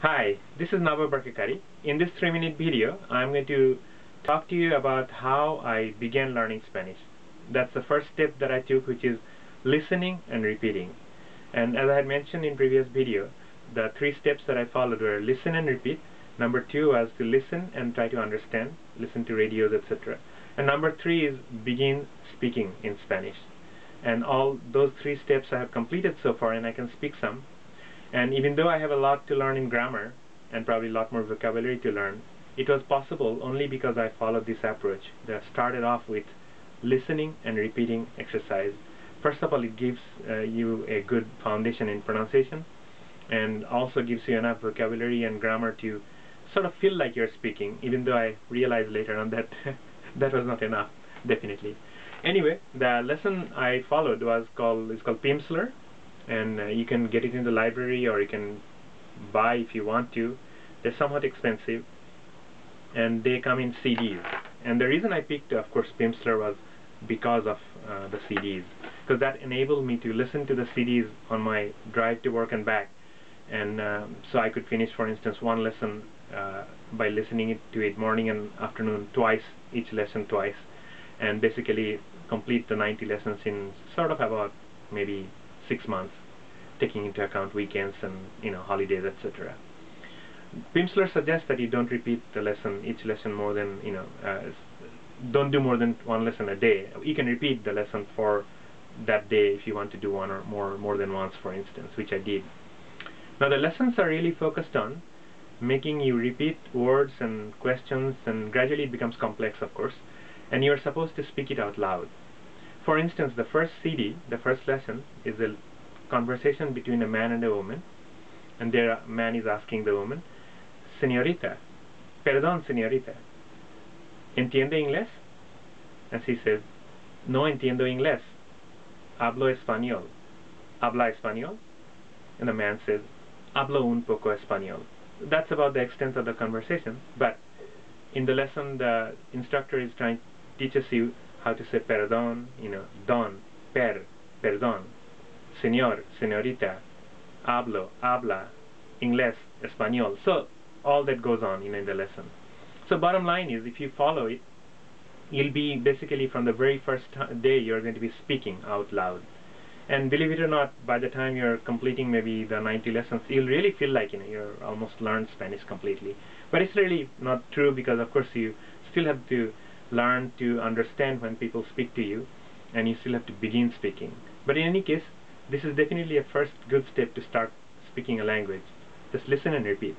Hi, this is Naba Barkakati. In this 3-minute video, I'm going to talk to you about how I began learning Spanish. That's the first step that I took, which is listening and repeating. And as I had mentioned in previous video, the 3 steps that I followed were listen and repeat. Number 2 was to listen and try to understand, listen to radios, etc. And number 3 is begin speaking in Spanish. And all those 3 steps I have completed so far, and I can speak some. And even though I have a lot to learn in grammar and probably a lot more vocabulary to learn, it was possible only because I followed this approach that started off with listening and repeating exercise. First of all, it gives you a good foundation in pronunciation, and also gives you enough vocabulary and grammar to sort of feel like you're speaking, even though I realized later on that that was not enough, definitely. Anyway, the lesson I followed is called Pimsleur, and you can get it in the library, or you can buy if you want to. They're somewhat expensive, and they come in CDs. And the reason I picked, of course, Pimsleur was because of the CDs, because that enabled me to listen to the CDs on my drive to work and back. And so I could finish, for instance, one lesson by listening to it morning and afternoon twice, each lesson twice, and basically complete the 90 lessons in sort of about maybe 6 months, taking into account weekends and holidays, etc. Pimsleur suggests that you don't repeat the lesson, each lesson more than don't do more than one lesson a day. You can repeat the lesson for that day if you want to do one or more than once, for instance, which I did. Now the lessons are really focused on making you repeat words and questions, and gradually it becomes complex, of course, and you're supposed to speak it out loud. For instance, the first CD, the first lesson, is a conversation between a man and a woman, and the man is asking the woman, "Señorita, perdón, señorita, ¿entiende inglés?" And she says, "No entiendo inglés, hablo español. ¿Habla español?" And the man says, "Hablo un poco español." That's about the extent of the conversation, but in the lesson the instructor is teaches you how to say perdón, don, perdón, señor, señorita, hablo, habla, inglés, español. So all that goes on in the lesson. So bottom line is, if you follow it, you'll be basically from the very first day you're going to be speaking out loud. And believe it or not, by the time you're completing maybe the 90 lessons, you'll really feel like you're almost learned Spanish completely. But it's really not true, because of course you still have to learn to understand when people speak to you, and you still have to begin speaking. But in any case, this is definitely a first good step to start speaking a language. Just listen and repeat.